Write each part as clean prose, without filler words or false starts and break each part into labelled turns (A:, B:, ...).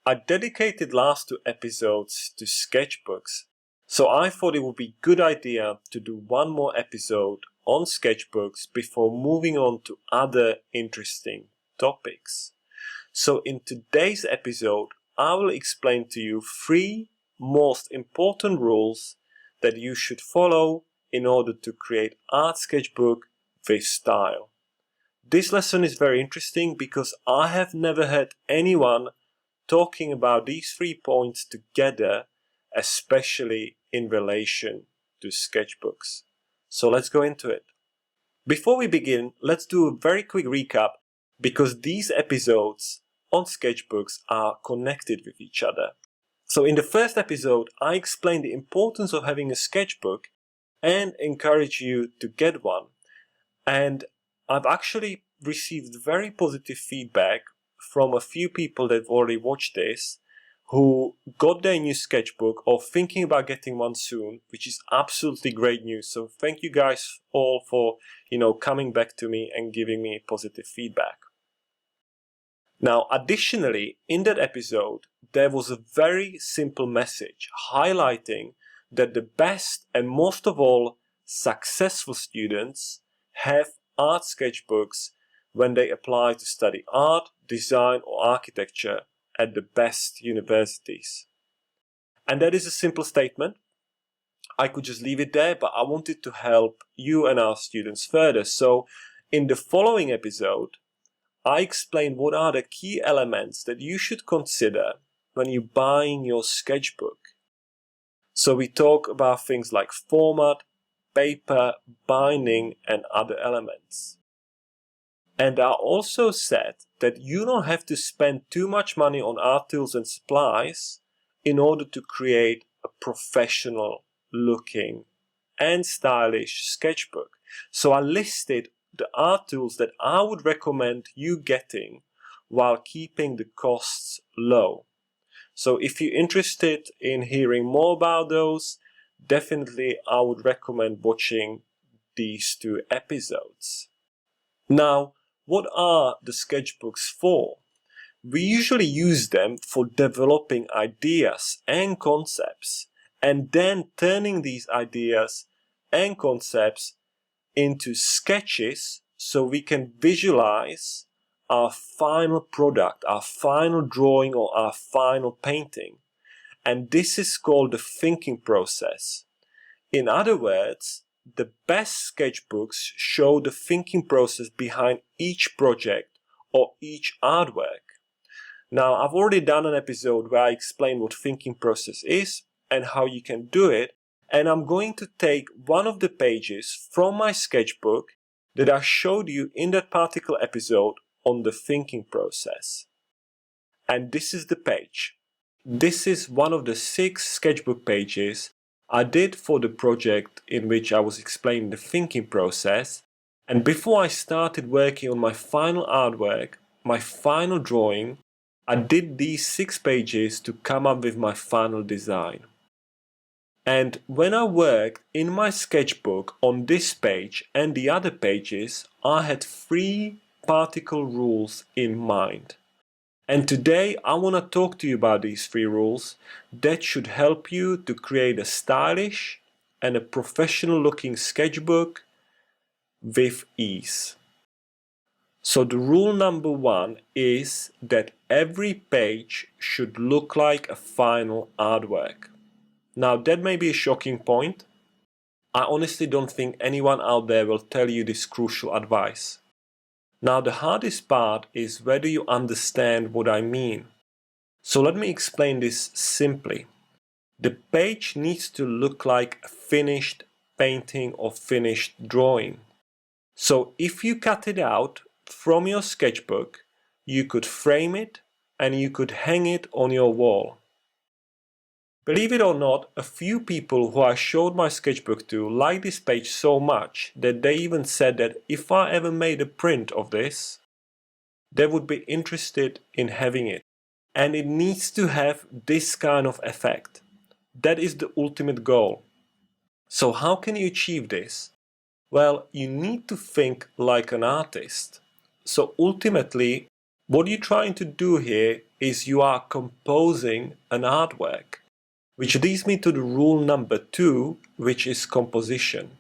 A: I dedicated last 2 episodes to sketchbooks, so I thought it would be a good idea to do one more episode on sketchbooks before moving on to other interesting topics. So in today's episode, I will explain to you 3 most important rules that you should follow in order to create art sketchbook with style. This lesson is very interesting because I have never heard anyone talking about these 3 points together, especially in relation to sketchbooks. So let's go into it. Before we begin, let's do a very quick recap because these episodes on sketchbooks are connected with each other. So in the first episode, I explained the importance of having a sketchbook and encourage you to get one. And I've actually received very positive feedback from a few people that have already watched this, who got their new sketchbook or thinking about getting one soon, which is absolutely great news. So thank you guys all for, coming back to me and giving me positive feedback. Now, additionally, in that episode, there was a very simple message highlighting that the best and most of all successful students have art sketchbooks when they apply to study art, design or architecture at the best universities. And that is a simple statement. I could just leave it there, but I wanted to help you and our students further. So in the following episode, I explain what are the key elements that you should consider when you're buying your sketchbook. So we talk about things like format, paper, binding and other elements. And I also said that you don't have to spend too much money on art tools and supplies in order to create a professional looking and stylish sketchbook. So I listed the art tools that I would recommend you getting while keeping the costs low. So if you're interested in hearing more about those, definitely I would recommend watching these 2 episodes. Now, what are the sketchbooks for? We usually use them for developing ideas and concepts and then turning these ideas and concepts into sketches so we can visualize our final product, our final drawing or our final painting. And this is called the thinking process. In other words, the best sketchbooks show the thinking process behind each project or each artwork. Now, I've already done an episode where I explain what thinking process is and how you can do it. And I'm going to take one of the pages from my sketchbook that I showed you in that particular episode on the thinking process. And this is the page. This is one of the 6 sketchbook pages I did for the project in which I was explaining the thinking process. And before I started working on my final artwork, my final drawing, I did these 6 pages to come up with my final design. And when I worked in my sketchbook on this page and the other pages, I had 3 particle rules in mind. And today I want to talk to you about these 3 rules that should help you to create a stylish and a professional looking sketchbook with ease. So the rule number 1 is that every page should look like a final artwork. Now that may be a shocking point. I honestly don't think anyone out there will tell you this crucial advice. Now the hardest part is whether you understand what I mean. So let me explain this simply. The page needs to look like a finished painting or finished drawing. So if you cut it out from your sketchbook, you could frame it and you could hang it on your wall. Believe it or not, a few people who I showed my sketchbook to liked this page so much that they even said that if I ever made a print of this, they would be interested in having it. And it needs to have this kind of effect. That is the ultimate goal. So how can you achieve this? Well, you need to think like an artist. So ultimately, what you're trying to do here is you are composing an artwork, which leads me to the rule number 2, which is composition.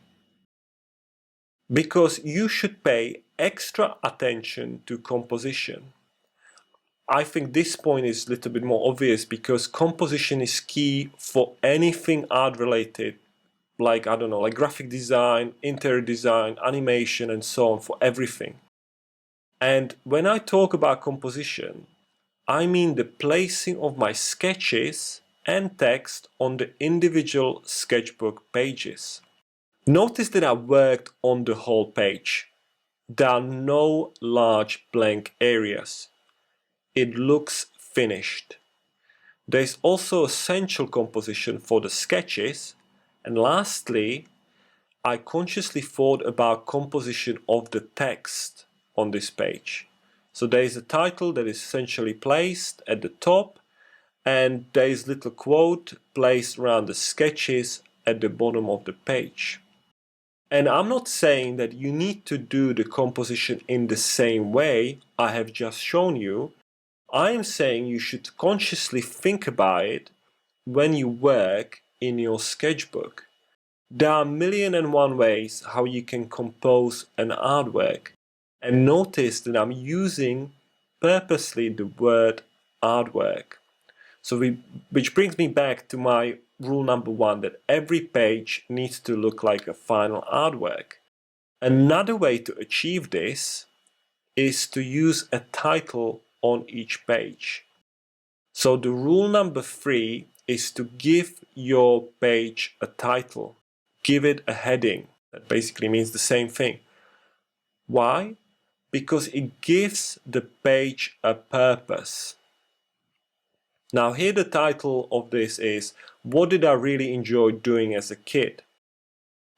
A: Because you should pay extra attention to composition. I think this point is a little bit more obvious because composition is key for anything art related, like, I don't know, like graphic design, interior design, animation, and so on, for everything. And when I talk about composition, I mean the placing of my sketches and text on the individual sketchbook pages. Notice that I worked on the whole page. There are no large blank areas. It looks finished. There is also essential composition for the sketches. And lastly, I consciously thought about composition of the text on this page. So there is a title that is essentially placed at the top, and there is a little quote placed around the sketches at the bottom of the page. And I'm not saying that you need to do the composition in the same way I have just shown you. I am saying you should consciously think about it when you work in your sketchbook. There are 1,000,001 ways how you can compose an artwork. And notice that I'm using purposely the word artwork. So which brings me back to my rule number 1, that every page needs to look like a final artwork. Another way to achieve this is to use a title on each page. So the rule number 3 is to give your page a title. Give it a heading. That basically means the same thing. Why? Because it gives the page a purpose. Now here the title of this is, what did I really enjoy doing as a kid?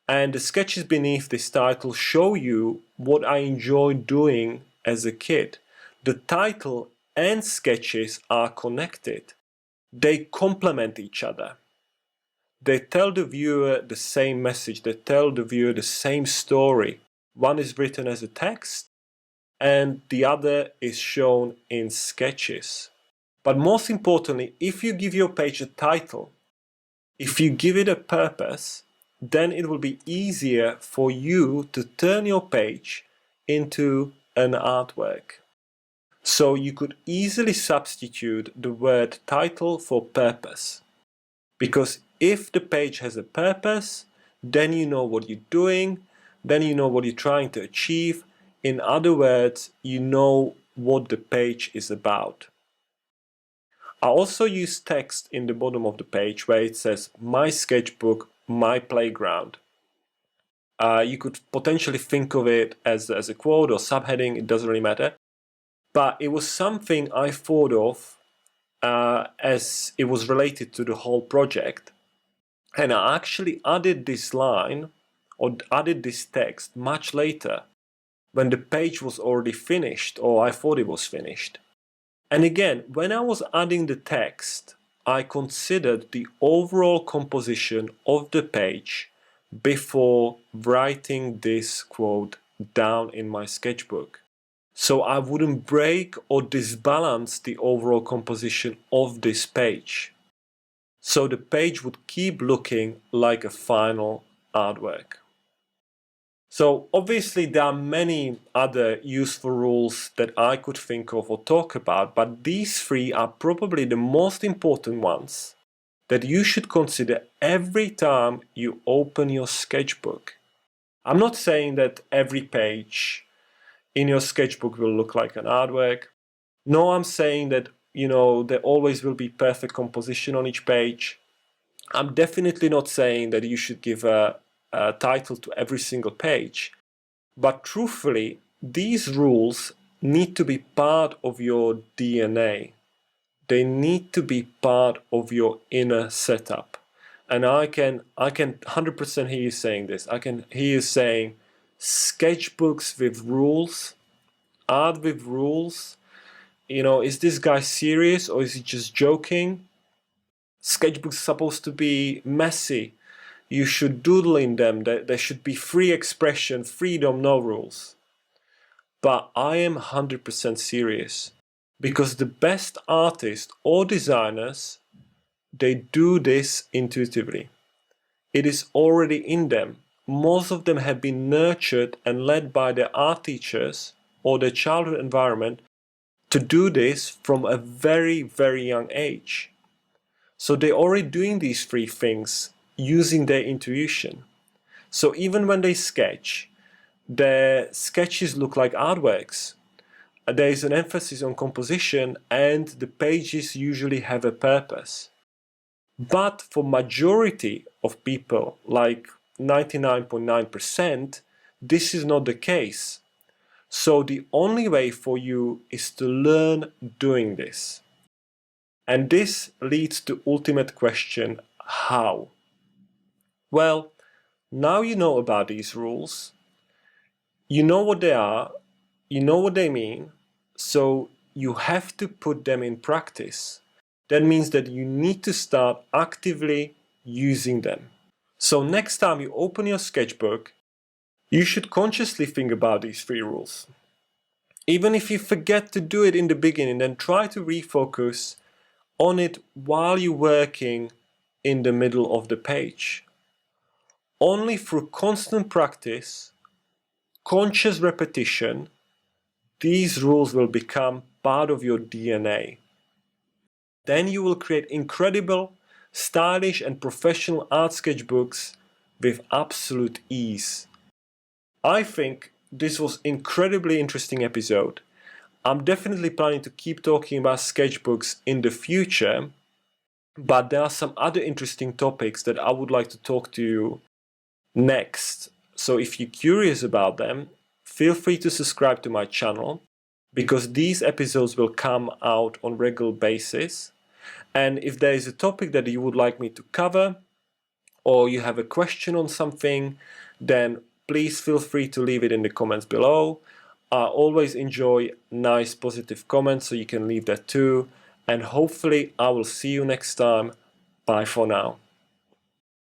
A: And the sketches beneath this title show you what I enjoyed doing as a kid. The title and sketches are connected. They complement each other. They tell the viewer the same message. They tell the viewer the same story. One is written as a text and the other is shown in sketches. But most importantly, if you give your page a title, if you give it a purpose, then it will be easier for you to turn your page into an artwork. So you could easily substitute the word title for purpose. Because if the page has a purpose, then you know what you're doing, then you know what you're trying to achieve. In other words, you know what the page is about. I also use text in the bottom of the page where it says my sketchbook, my playground. You could potentially think of it as a quote or subheading, it doesn't really matter. But it was something I thought of as it was related to the whole project. And I actually added this line or added this text much later when the page was already finished, or I thought it was finished. And again, when I was adding the text, I considered the overall composition of the page before writing this quote down in my sketchbook. So I wouldn't break or disbalance the overall composition of this page. So the page would keep looking like a final artwork. So obviously there are many other useful rules that I could think of or talk about, but these 3 are probably the most important ones that you should consider every time you open your sketchbook. I'm not saying that every page in your sketchbook will look like an artwork. No, I'm saying that, there always will be perfect composition on each page. I'm definitely not saying that you should give a title to every single page. But truthfully, these rules need to be part of your DNA. They need to be part of your inner setup. And I can 100% hear you saying this. I can hear you saying, sketchbooks with rules, art with rules. Is this guy serious or is he just joking? Sketchbooks are supposed to be messy. You should doodle in them. There should be free expression, freedom, no rules. But I am 100% serious. Because the best artists or designers, they do this intuitively. It is already in them. Most of them have been nurtured and led by their art teachers or their childhood environment to do this from a very, very young age. So they're already doing these three things using their intuition. So even when they sketch, their sketches look like artworks. There is an emphasis on composition and the pages usually have a purpose. But for majority of people, like 99.9%, this is not the case. So the only way for you is to learn doing this. And this leads to ultimate question, how? Well, now you know about these rules, you know what they are, you know what they mean, so you have to put them in practice. That means that you need to start actively using them. So next time you open your sketchbook, you should consciously think about these three rules. Even if you forget to do it in the beginning, then try to refocus on it while you're working in the middle of the page. Only through constant practice, conscious repetition, these rules will become part of your DNA. Then you will create incredible, stylish and professional art sketchbooks with absolute ease. I think this was an incredibly interesting episode. I'm definitely planning to keep talking about sketchbooks in the future, but there are some other interesting topics that I would like to talk to you next. So if you're curious about them, feel free to subscribe to my channel, because these episodes will come out on regular basis. And if there is a topic that you would like me to cover, or you have a question on something, then please feel free to leave it in the comments below. I always enjoy nice positive comments, so you can leave that too. And hopefully I will see you next time. Bye for now.